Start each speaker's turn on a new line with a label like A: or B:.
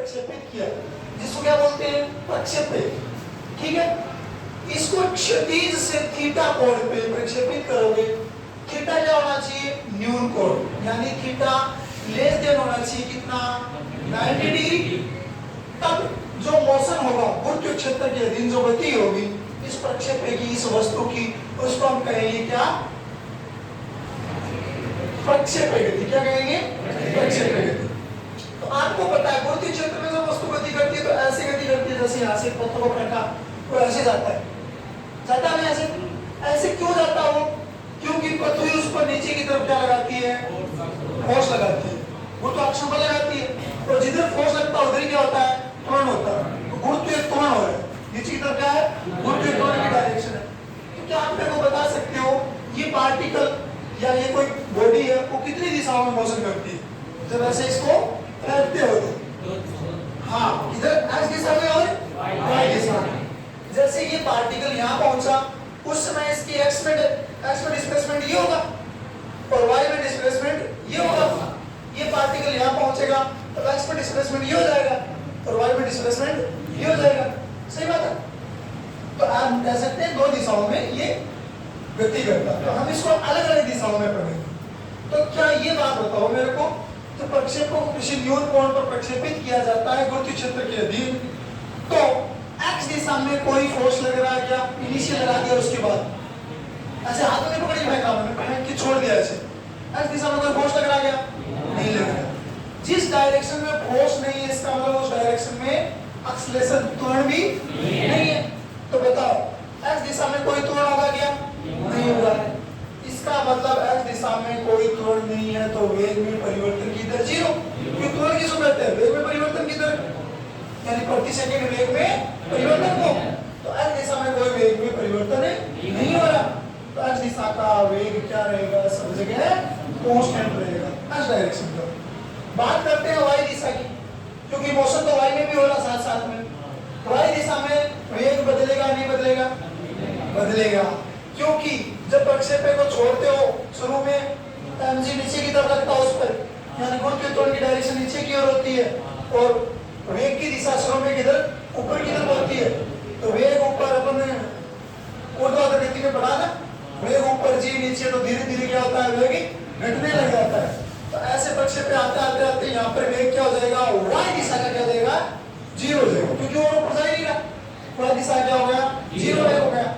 A: प्रक्षेपित किया, जिसको क्या बोलते हैं, प्रक्षेपित। ठीक है, इसको क्षैतिज से थीटा कोण पे प्रक्षेपित करोगे। थीटा क्या होना चाहिए, न्यून कोण, यानी थीटा लेस देन होना चाहिए कितना, 90 डिग्री। तब जो मोशन होगा, गुरुत्वीय क्षेत्र के अधीन जो गति होगी इस प्रक्षेपी की, इस वस्तु की, उसको हम कहेंगे क्या, प्रक्षेपी गति। क्या कहेंगे, प्रक्षेपी गति। तो आपको पता है गुरुत्वीय क्षेत्र में जब वस्तु गति करती है तो ऐसे गति करती है, जैसे यहाँ से पत्थर को रखा वो ऐसे जाता है, जाता है ऐसे। ऐसे क्यों जाता हो, क्योंकि पृथ्वी उस पर नीचे की तरफ क्या लगाती है, फोर्स लगाती है, गुरुत्वाकर्षण बल लगाती है। और जिधर फोर्स लगता है उधर क्या होता है, त्वरण होता है। तो गुरुत्वीय त्वरण हो रहा है, नीचे की तरफ क्या है, गुरुत्वीय त्वरण की डायरेक्शन है। तो क्या आप मेरे को बता सकते हो ये पार्टिकल या ये कोई बॉडी है वो कितनी दिशाओं में मोशन करती है, जब ऐसे इसको फेंकते हो तो? हाँ, इधर एक्स दिशा में और वाई दिशा में। जैसे ये पार्टिकल यहाँ पहुंचा, उस समय इसकी एक्स में डिस्प्लेसमेंट ये होगा और वाई में डिस्प्लेसमेंट ये होगा। ये पार्टिकल यहाँ पहुंचेगा तो एक्स में डिस्प्लेसमेंट ये हो जाएगा और वाई में डिस्प्लेसमेंट ये हो जाएगा। सही बात है। तो आप कह सकते हैं दो दिशाओं में ये गति करता है। तो हम इसको अलग अलग दिशाओं में पढ़ेंगे। तो क्या ये बात बताओ मेरे को, तो प्रक्षेपण को किसी न्यून कोण पर प्रक्षेपित किया जाता है गुरुत्वीय क्षेत्र के अधीन, तो एक्स दिशा में कोई फोर्स लग रहा है क्या, इनिशियल लगा दिया, उसके बाद ऐसे हाथ में पकड़ी फेंका, मैंने फेंक के छोड़ दिया ऐसे, एक्स दिशा में कोई फोर्स लग रहा है क्या, नहीं लग रहा। जिस डायरेक्शन में फोर्स नहीं है इसका मतलब उस डायरेक्शन में एक्सीलरेशन, त्वरण भी नहीं है। तो बताओ एक्स दिशा में कोई त्वरण होगा क्या, नहीं होगा। इसका मतलब एक्स दिशा में कोई त्वरण नहीं है तो वेग में परिवर्तन की दर जीरो, क्योंकि त्वरण किसको कहते हैं, वेग में परिवर्तन की दर, यानी प्रति सेकंड वेग में परिवर्तन को। तो एक्स दिशा में कोई वेग में परिवर्तन नहीं हो रहा, तो एक्स दिशा का वेग क्या रहेगा, सब जगह कांस्टेंट रहेगा एक्स डायरेक्शन का। बात करते हैं वाई दिशा की, क्योंकि मोशन तो वाई में भी हो रहा साथ साथ में। वाई दिशा में वेग बदलेगा नहीं बदलेगा, बदलेगा, क्योंकि जब प्रक्षेपण को छोड़ते हो शुरू में mg नीचे की तरफ लगता है उस पर, यानी गुरुत्वीय त्वरण की डायरेक्शन नीचे की ओर होती है और वेग की दिशा शुरू में किधर, ऊपर की तरफ होती है। तो वेग ऊपर अपन ऊर्ध्वाधर गति में बढ़ा ना, वेग ऊपर जी नीचे, तो धीरे धीरे क्या होता है, वेग घटने लग जाता है। तो ऐसे प्रक्षेपण आते आते आते यहाँ पर वेग क्या हो जाएगा, वाई दिशा का क्या हो जाएगा, जीरो हो जाएगा, क्योंकि वो ऊपर जा ही नहीं रहा, वाई दिशा क्या हो गया, जीरो हो गया।